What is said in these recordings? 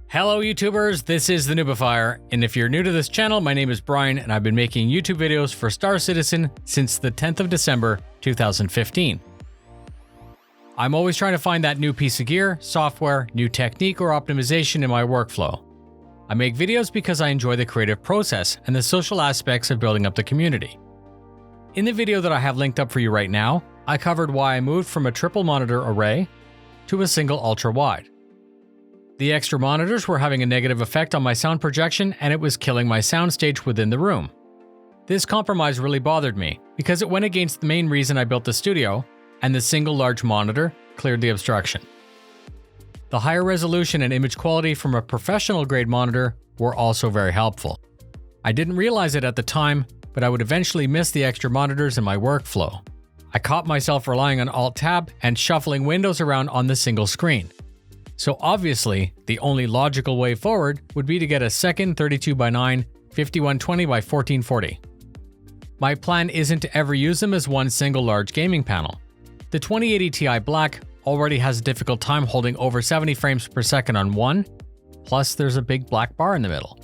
Hello YouTubers, this is the noobifier, and if you're new to this channel, my name is Brian and I've been making YouTube videos for Star Citizen since the 10th of December 2015. I'm always trying to find that new piece of gear, software, new technique, or optimization in my workflow. I make videos because I enjoy the creative process and the social aspects of building up the community. In the video that I have linked up for you right now, I covered why I moved from a triple monitor array to a single ultra-wide. The extra monitors were having a negative effect on my sound projection and it was killing my soundstage within the room. This compromise really bothered me because it went against the main reason I built the studio, and the single large monitor cleared the obstruction. The higher resolution and image quality from a professional grade monitor were also very helpful. I didn't realize it at the time, but I would eventually miss the extra monitors in my workflow. I caught myself relying on Alt-Tab and shuffling windows around on the single screen. So obviously, the only logical way forward would be to get a second 32x9 5120x1440. My plan isn't to ever use them as one single large gaming panel. The 2080 Ti Black already has a difficult time holding over 70 frames per second on one, plus there's a big black bar in the middle.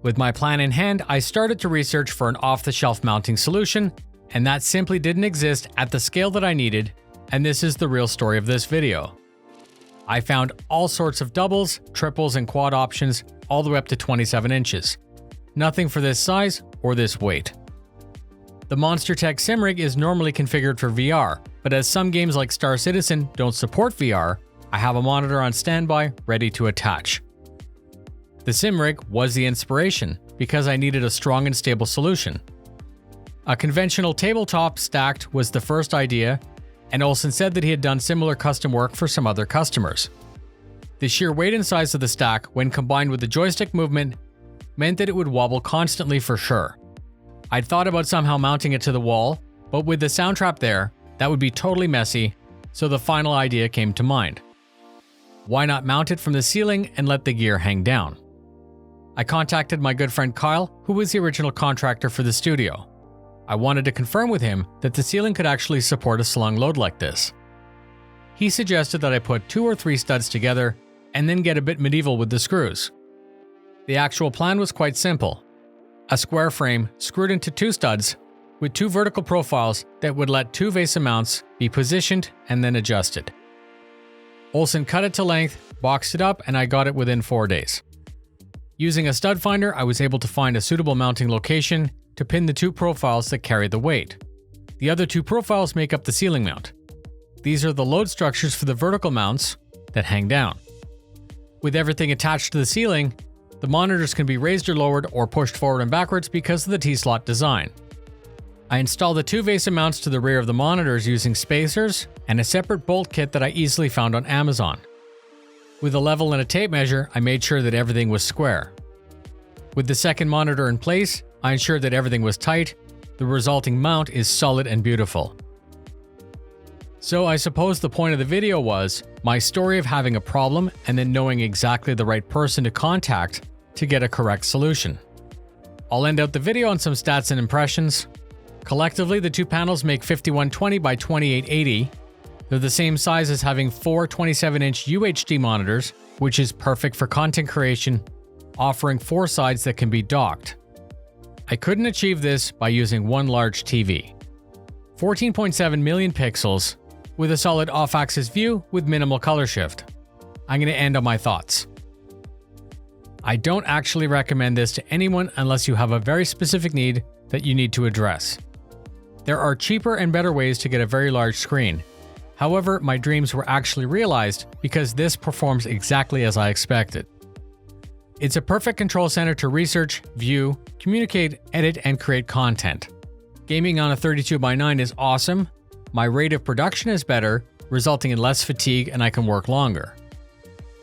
With my plan in hand, I started to research for an off-the-shelf mounting solution, and that simply didn't exist at the scale that I needed, and this is the real story of this video. I found all sorts of doubles, triples, and quad options all the way up to 27 inches. Nothing for this size or this weight. The Monstertech sim rig is normally configured for VR, but as some games like Star Citizen don't support VR, I have a monitor on standby ready to attach. The sim rig was the inspiration because I needed a strong and stable solution. A conventional tabletop stacked was the first idea, and Olsen said that he had done similar custom work for some other customers. The sheer weight and size of the stack, when combined with the joystick movement, meant that it would wobble constantly for sure. I'd thought about somehow mounting it to the wall, but with the sound trap there, that would be totally messy, so the final idea came to mind. Why not mount it from the ceiling and let the gear hang down? I contacted my good friend Kyle, who was the original contractor for the studio. I wanted to confirm with him that the ceiling could actually support a slung load like this. He suggested that I put 2 or 3 studs together and then get a bit medieval with the screws. The actual plan was quite simple. A square frame screwed into 2 studs with 2 vertical profiles that would let 2 VESA mounts be positioned and then adjusted. Olsen cut it to length, boxed it up, and I got it within 4 days. Using a stud finder, I was able to find a suitable mounting location to pin the 2 profiles that carry the weight. The other 2 profiles make up the ceiling mount. These are the load structures for the vertical mounts that hang down. With everything attached to the ceiling, the monitors can be raised or lowered or pushed forward and backwards because of the T-slot design. I installed the 2 VESA mounts to the rear of the monitors using spacers and a separate bolt kit that I easily found on Amazon. With a level and a tape measure, I made sure that everything was square. With the second monitor in place, I ensured that everything was tight. The resulting mount is solid and beautiful. So I suppose the point of the video was my story of having a problem and then knowing exactly the right person to contact to get a correct solution. I'll end out the video on some stats and impressions. Collectively, the 2 panels make 5120 by 2880. They're the same size as having 4 27-inch UHD monitors, which is perfect for content creation, offering 4 sides that can be docked. I couldn't achieve this by using one large TV. 14.7 million pixels with a solid off-axis view with minimal color shift. I'm going to end on my thoughts. I don't actually recommend this to anyone unless you have a very specific need that you need to address. There are cheaper and better ways to get a very large screen. However, my dreams were actually realized because this performs exactly as I expected. It's a perfect control center to research, view, communicate, edit, and create content. Gaming on a 32x9 is awesome. My rate of production is better, resulting in less fatigue, and I can work longer.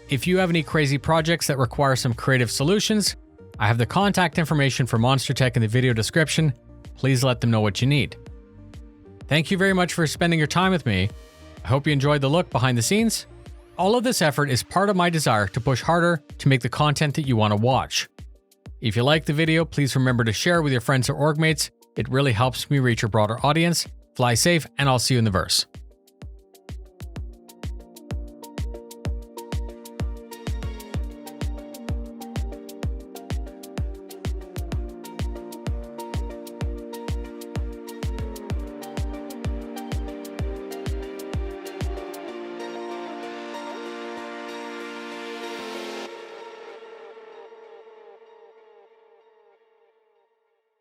If you have any crazy projects that require some creative solutions, I have the contact information for Monstertech in the video description. Please let them know what you need. Thank you very much for spending your time with me. I hope you enjoyed the look behind the scenes. All of this effort is part of my desire to push harder to make the content that you want to watch. If you like the video, please remember to share with your friends or org mates. It really helps me reach a broader audience. Fly safe, and I'll see you in the verse.